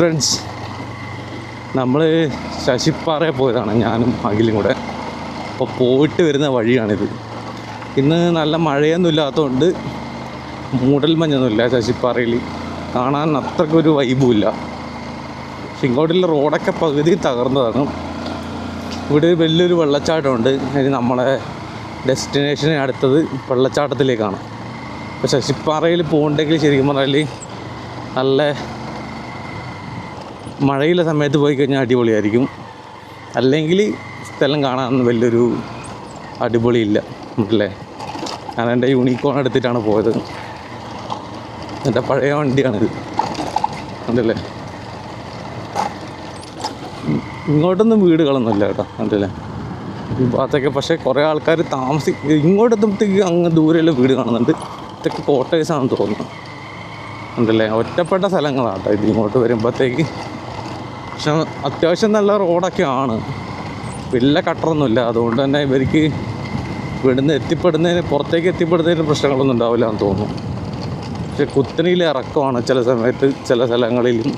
Friends, നമ്മൾ ശശിപ്പാറയിൽ പോയതാണ് ഞാനും അഖിലും കൂടെ. അപ്പോൾ പോയിട്ട് വരുന്ന വഴിയാണിത്. ഇന്ന് നല്ല മഴയൊന്നും ഇല്ലാത്തതുകൊണ്ട് മൂടൽ മഞ്ഞൊന്നുമില്ല ശശിപ്പാറയിൽ, കാണാൻ അത്രയ്ക്കൊരു വൈബുമില്ല. പക്ഷെ ഇങ്ങോട്ടുള്ള റോഡൊക്കെ പകുതി തകർന്നതാണ്. ഇവിടെ വലിയൊരു വെള്ളച്ചാട്ടമുണ്ട്. അതിന് നമ്മളെ ഡെസ്റ്റിനേഷന് അടുത്തത് വെള്ളച്ചാട്ടത്തിലേക്കാണ്. അപ്പോൾ ശശിപ്പാറയിൽ പോകണ്ടെങ്കിൽ ശരിക്കും പറഞ്ഞാൽ നല്ല മഴയുള്ള സമയത്ത് പോയി കഴിഞ്ഞാൽ അടിപൊളിയായിരിക്കും. അല്ലെങ്കിൽ സ്ഥലം കാണാൻ വലിയൊരു അടിപൊളിയില്ല അല്ലേ. ഞാൻ എൻ്റെ യൂണിക്കോൺ എടുത്തിട്ടാണ് പോയത്. എൻ്റെ പഴയ വണ്ടിയാണിത് ഉണ്ടല്ലേ. ഇങ്ങോട്ടൊന്നും വീടുകളൊന്നുമില്ല കേട്ടോ ഉണ്ടല്ലേ ഈ ഭാഗത്തൊക്കെ. പക്ഷേ കുറേ ആൾക്കാർ ഇങ്ങോട്ടെത്തുമ്പോഴത്തേക്ക് അങ്ങ് ദൂരെയുള്ള വീട് കാണുന്നുണ്ട്. ഇതൊക്കെ കോട്ടേഴ്സാണെന്ന് തോന്നുന്നു ഉണ്ടല്ലേ. ഒറ്റപ്പെട്ട സ്ഥലങ്ങളാണ് കേട്ടോ ഇത് ഇങ്ങോട്ട് വരുമ്പോഴത്തേക്ക്. പക്ഷെ അത്യാവശ്യം നല്ല റോഡൊക്കെയാണ്, വലിയ കട്ടറൊന്നുമില്ല. അതുകൊണ്ട് തന്നെ ഇവർക്ക് പുറത്തേക്ക് എത്തിപ്പെടുന്നതിന് പ്രശ്നങ്ങളൊന്നും ഉണ്ടാവില്ല എന്ന് തോന്നുന്നു. പക്ഷെ കുത്തനെയിൽ ഇറക്കമാണ് ചില സമയത്ത് ചില സ്ഥലങ്ങളിലും.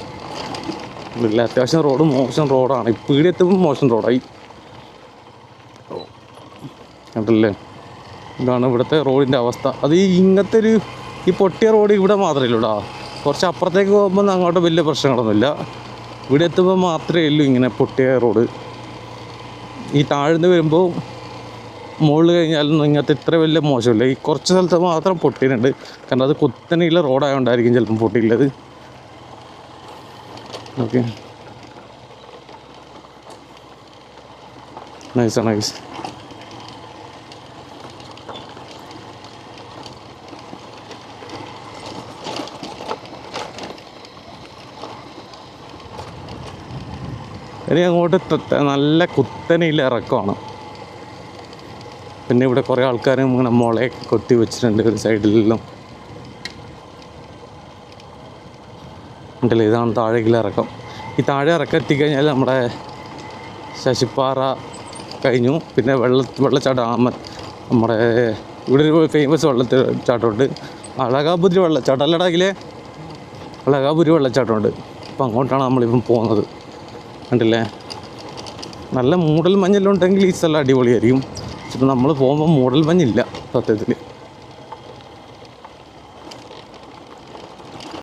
ഇല്ല, അത്യാവശ്യം റോഡ് മോശം റോഡാണ്. ഇപ്പോൾ ഇവിടെ എത്തുമ്പോൾ മോശം റോഡായി കണ്ടല്ലേ. ഇതാണ് ഇവിടുത്തെ റോഡിൻ്റെ അവസ്ഥ. അത് ഇങ്ങനത്തെ ഈ പൊട്ടിയ റോഡ് ഇവിടെ മാത്രമേ ഉള്ളൂ. കുറച്ച് അപ്പുറത്തേക്ക് പോകുമ്പോൾ അങ്ങോട്ട് വലിയ പ്രശ്നങ്ങളൊന്നുമില്ല. ഇവിടെ എത്തുമ്പോൾ മാത്രമേ ഉള്ളൂ ഇങ്ങനെ പൊട്ടിയ റോഡ്. ഈ താഴ്ന്ന് വരുമ്പോൾ മുകളിൽ കഴിഞ്ഞാലൊന്നും ഇങ്ങനത്തെ ഇത്ര വലിയ മോശമില്ല. ഈ കുറച്ച് സ്ഥലത്ത് മാത്രം പൊട്ടിയിട്ടുണ്ട്. കാരണം അത് കുത്തനെയുള്ള റോഡായതുകൊണ്ടായിരിക്കും ചിലപ്പം പൊട്ടിയുള്ളത്. Okay, nice. ഇനി അങ്ങോട്ട് നല്ല കുത്തനെയുള്ള ഇറക്കമാണ്. പിന്നെ ഇവിടെ കുറേ ആൾക്കാരും ഇങ്ങനെ മുളയെ കൊത്തി വെച്ചിട്ടുണ്ട് ഒരു സൈഡിലെല്ലാം ഉണ്ടല്ലേ. ഇതാണ് താഴേക്കുള്ള ഇറക്കം. ഈ താഴെ ഇറക്കം എത്തിക്കഴിഞ്ഞാൽ നമ്മുടെ ശശിപ്പാറ കഴിഞ്ഞു. പിന്നെ വെള്ളച്ചാട്ടം നമ്മുടെ ഇവിടെ ഒരു ഫേമസ് വെള്ളച്ചാട്ടമുണ്ട്, അളകാപുരി വെള്ളച്ചാട്ടം. അല്ലടാകിലെ അളകാപുരി വെള്ളച്ചാട്ടമുണ്ട്. അപ്പോൾ അങ്ങോട്ടാണ് നമ്മളിപ്പം പോകുന്നത് കണ്ടില്ലേ. നല്ല മൂടൽ മഞ്ഞെല്ലാം ഉണ്ടെങ്കിൽ ഈ സ്ഥലം അടിപൊളിയായിരിക്കും. പക്ഷെ നമ്മൾ പോകുമ്പോൾ മൂടൽ മഞ്ഞില്ല സത്യത്തിൽ.